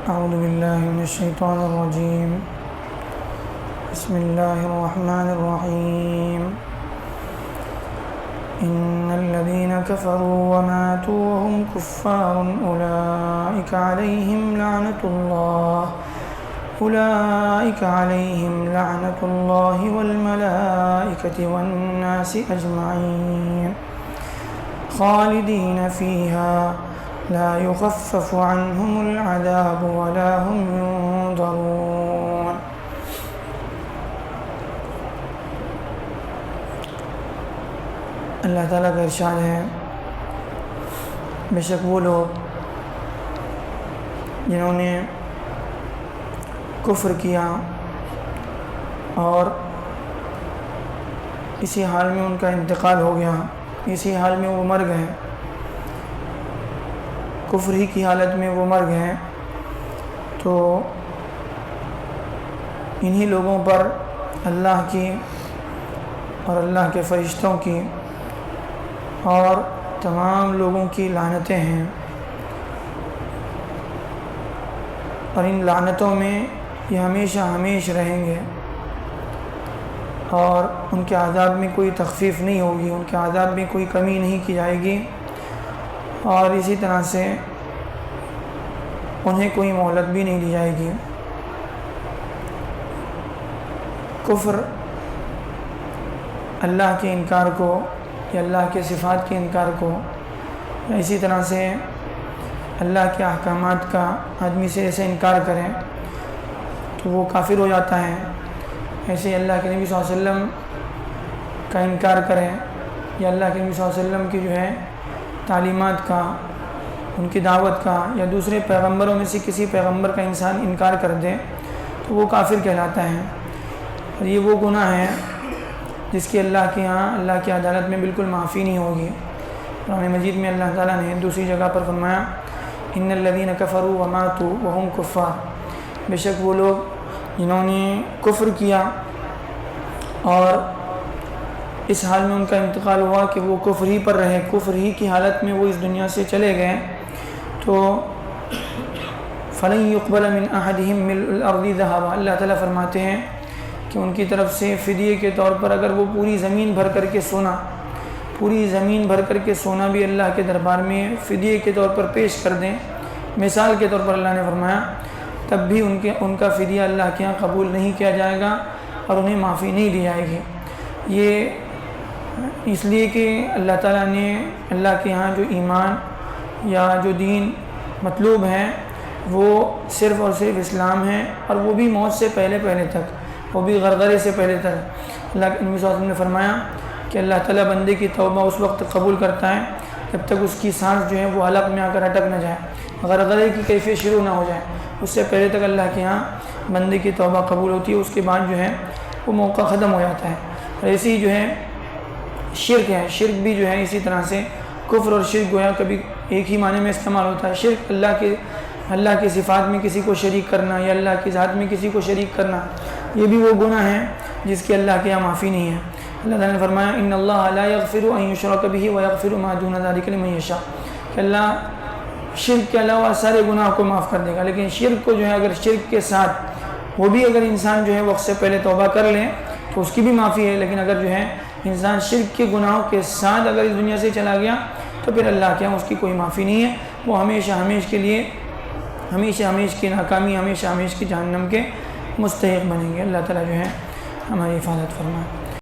أعوذ بالله من الشيطان الرجيم. بسم الله الرحمن الرحيم. إن الذين كفروا وماتوا وهم كفار أولئك عليهم لعنة الله والملائكة والناس أجمعين خالدين فيها لا يخفف عنهم العذاب ولا هم ينظرون. اللہ تعالیٰ کا ارشاد ہے، بے شک وہ لوگ جنہوں نے کفر کیا اور اسی حال میں ان کا انتقال ہو گیا، اسی حال میں وہ مر گئے، کفر ہی کی حالت میں وہ مر گئے، تو انہی لوگوں پر اللہ کی اور اللہ کے فرشتوں کی اور تمام لوگوں کی لعنتیں ہیں، اور ان لعنتوں میں یہ ہمیشہ ہمیشہ رہیں گے، اور ان کے عذاب میں کوئی تخفیف نہیں ہوگی، ان کے عذاب میں کوئی کمی نہیں کی جائے گی، اور اسی طرح سے انہیں کوئی مہلت بھی نہیں دی جائے گی۔ کفر اللہ کے انکار کو یا اللہ کے صفات کے انکار کو یا اسی طرح سے اللہ کے احکامات کا آدمی سے ایسے انکار کریں تو وہ کافر ہو جاتا ہے۔ ایسے اللہ کے نبی صلی اللہ علیہ وسلم کا انکار کریں یا اللہ کے نبی صلی اللہ علیہ وسلم کی جو ہے تعلیمات کا، ان کی دعوت کا، یا دوسرے پیغمبروں میں سے کسی پیغمبر کا انسان انکار کر دے تو وہ کافر کہلاتا ہے، اور یہ وہ گناہ ہے جس کی اللہ کے ہاں اللہ کی عدالت میں بالکل معافی نہیں ہوگی۔ قرآن مجید میں اللہ تعالیٰ نے دوسری جگہ پر فرمایا، ان الذین کفروا وماتوا وهم کفار، بے شک وہ لوگ جنہوں نے کفر کیا اور اس حال میں ان کا انتقال ہوا کہ وہ کفر ہی پر رہے، کفر ہی کی حالت میں وہ اس دنیا سے چلے گئے، تو فَلَن يُقْبَلَ مِنْ أَحَدِهِمْ مِلْءُ الْأَرْضِ ذَهَبًا، اللہ تعالیٰ فرماتے ہیں کہ ان کی طرف سے فدیے کے طور پر اگر وہ پوری زمین بھر کر کے سونا بھی اللہ کے دربار میں فدیے کے طور پر پیش کر دیں، مثال کے طور پر اللہ نے فرمایا، تب بھی ان کا فدیہ اللہ کے ہاں قبول نہیں کیا جائے گا اور انہیں معافی نہیں دی جائے گی۔ یہ اس لیے کہ اللہ تعالیٰ نے اللہ کے ہاں جو ایمان یا جو دین مطلوب ہے وہ صرف اور صرف اسلام ہے، اور وہ بھی موت سے پہلے تک، وہ بھی غرغرے سے پہلے تک۔ اللہ کے نبی صلی اللہ علیہ وسلم نے فرمایا کہ اللہ تعالیٰ بندے کی توبہ اس وقت قبول کرتا ہے جب تک اس کی سانس جو ہے وہ حلق میں آ کر اٹک نہ جائے، غرغرے کی کیفیت شروع نہ ہو جائے، اس سے پہلے تک اللہ کے ہاں بندے کی توبہ قبول ہوتی ہے، اس کے بعد جو ہے وہ موقع ختم ہو جاتا ہے۔ اور ایسی ہی جو ہے شرک ہے، شرک بھی جو ہے اسی طرح سے کفر اور شرک گویا کبھی ایک ہی معنی میں استعمال ہوتا ہے۔ شرک اللہ کی صفات میں کسی کو شریک کرنا یا اللہ کی ذات میں کسی کو شریک کرنا، یہ بھی وہ گناہ ہے جس کی اللہ کے یہاں معافی نہیں ہے۔ اللہ تعالیٰ نے فرمایا، ان اللہ لا یغفر ان یشرک بہ ویغفر ما دون ذلک لمن یشاء، کہ اللہ شرک کے علاوہ سارے گناہ کو معاف کر دے گا، لیکن شرک کو جو ہے اگر شرک کے ساتھ وہ بھی اگر انسان جو ہے وقت سے پہلے توبہ کر لے تو اس کی بھی معافی ہے، لیکن اگر جو ہے انسان شرک کے گناہوں کے ساتھ اگر اس دنیا سے چلا گیا تو پھر اللہ کے ہاں اس کی کوئی معافی نہیں ہے، وہ ہمیشہ ہمیشہ کی ناکامی، ہمیشہ کی جہنم کے مستحق بنیں گے۔ اللہ تعالیٰ جو ہے ہماری حفاظت فرمائے۔